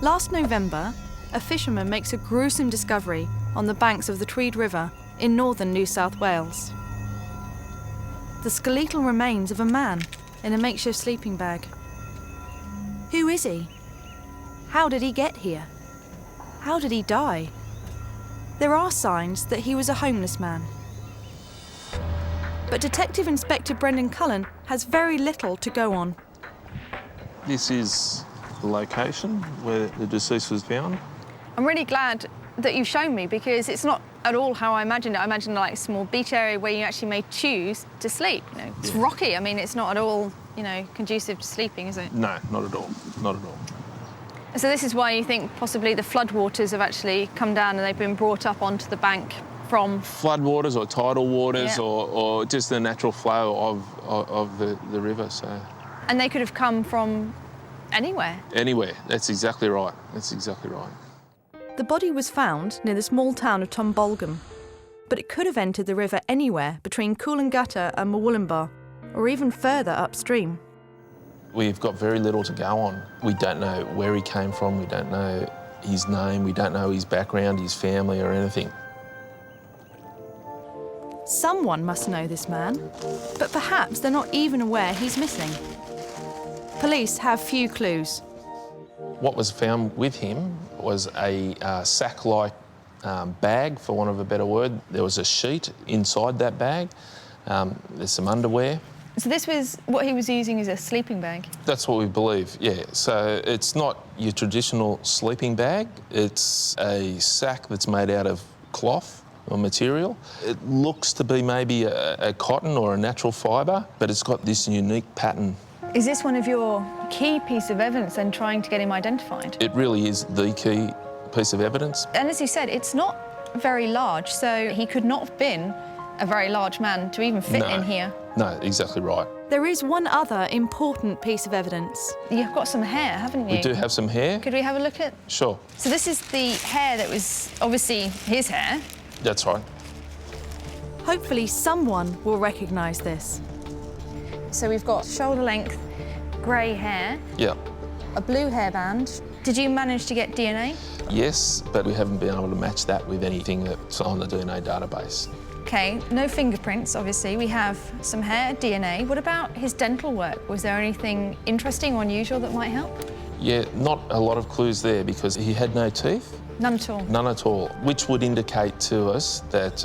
Last November, a fisherman makes a gruesome discovery on the banks of the Tweed River in northern New South Wales. The skeletal remains of a man in a makeshift sleeping bag. Who is he? How did he get here? How did he die? There are signs that he was a homeless man. But Detective Inspector Brendan Cullen has very little to go on. This is the location where the deceased was found. I'm really glad that you've shown me, because it's not at all how I imagined it. I imagined like a small beach area where you actually may choose to sleep. You know, it's rocky. I mean, it's not at all, you know, conducive to sleeping, is it? No, not at all. Not at all. So this is why you think possibly the floodwaters have actually come down and they've been brought up onto the bank from... Floodwaters or tidal waters, Yeah. or just the natural flow of the river, so... And they could have come from anywhere? Anywhere. That's exactly right. That's exactly right. The body was found near the small town of Tombolgum, but it could have entered the river anywhere between Coolangatta and Murwillumbah, or even further upstream. We've got very little to go on. We don't know where he came from, we don't know his name, we don't know his background, his family or anything. Someone must know this man, but perhaps they're not even aware he's missing. Police have few clues. What was found with him was a sack-like bag, for want of a better word. There was a sheet inside that bag. There's some underwear. So this was what he was using as a sleeping bag? That's what we believe, yeah. So it's not your traditional sleeping bag. It's a sack that's made out of cloth or material. It looks to be maybe a cotton or a natural fibre, but it's got this unique pattern. Is this one of your key piece of evidence in trying to get him identified? It really is the key piece of evidence. And as you said, it's not very large, so he could not have been a very large man to even fit in here. No, exactly right. There is one other important piece of evidence. You've got some hair, haven't you? We do have some hair. Could we have a look at? Sure. So this is the hair that was obviously his hair. That's right. Hopefully someone will recognise this. So we've got shoulder-length grey hair, Yeah. a blue hairband. Did you manage to get DNA? Yes, but we haven't been able to match that with anything that's on the DNA database. OK, no fingerprints, obviously. We have some hair, DNA. What about his dental work? Was there anything interesting or unusual that might help? Yeah, not a lot of clues there because he had no teeth. None at all? None at all, which would indicate to us that,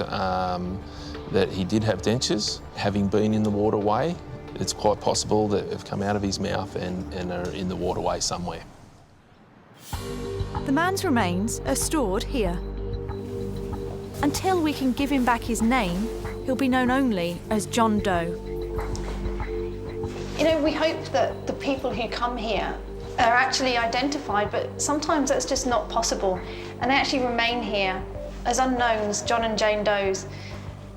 that he did have dentures. Having been in the waterway, it's quite possible that they've come out of his mouth and are in the waterway somewhere. The man's remains are stored here. Until we can give him back his name, he'll be known only as John Doe. You know, we hope that the people who come here are actually identified, but sometimes that's just not possible. And they actually remain here as unknowns, John and Jane Does,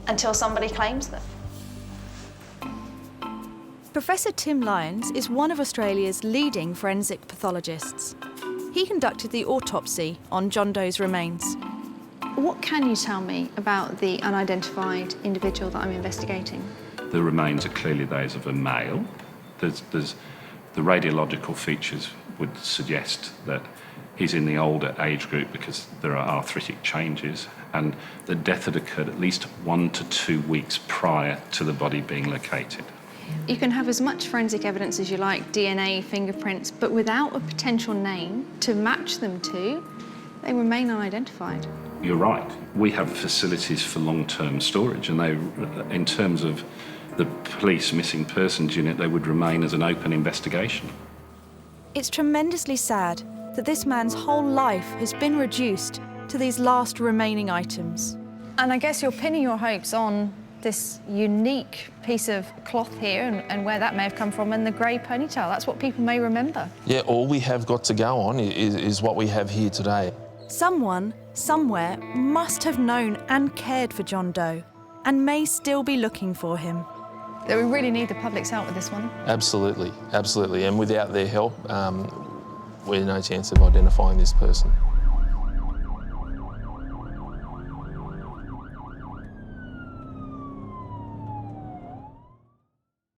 until somebody claims them. Professor Tim Lyons is one of Australia's leading forensic pathologists. He conducted the autopsy on John Doe's remains. What can you tell me about the unidentified individual that I'm investigating? The remains are clearly those of a male. The radiological features would suggest that he's in the older age group because there are arthritic changes, and the death had occurred at least 1 to 2 weeks prior to the body being located. You can have as much forensic evidence as you like, DNA, fingerprints, but without a potential name to match them to, they remain unidentified. You're right. We have facilities for long-term storage, and they, in terms of the police missing persons unit, they would remain as an open investigation. It's tremendously sad that this man's whole life has been reduced to these last remaining items. And I guess you're pinning your hopes on this unique piece of cloth here and where that may have come from, and the grey ponytail. That's what people may remember. Yeah, all we have got to go on is what we have here today. Someone, somewhere, must have known and cared for John Doe and may still be looking for him. We really need the public's help with this one. Absolutely, absolutely. And without their help, we're no chance of identifying this person.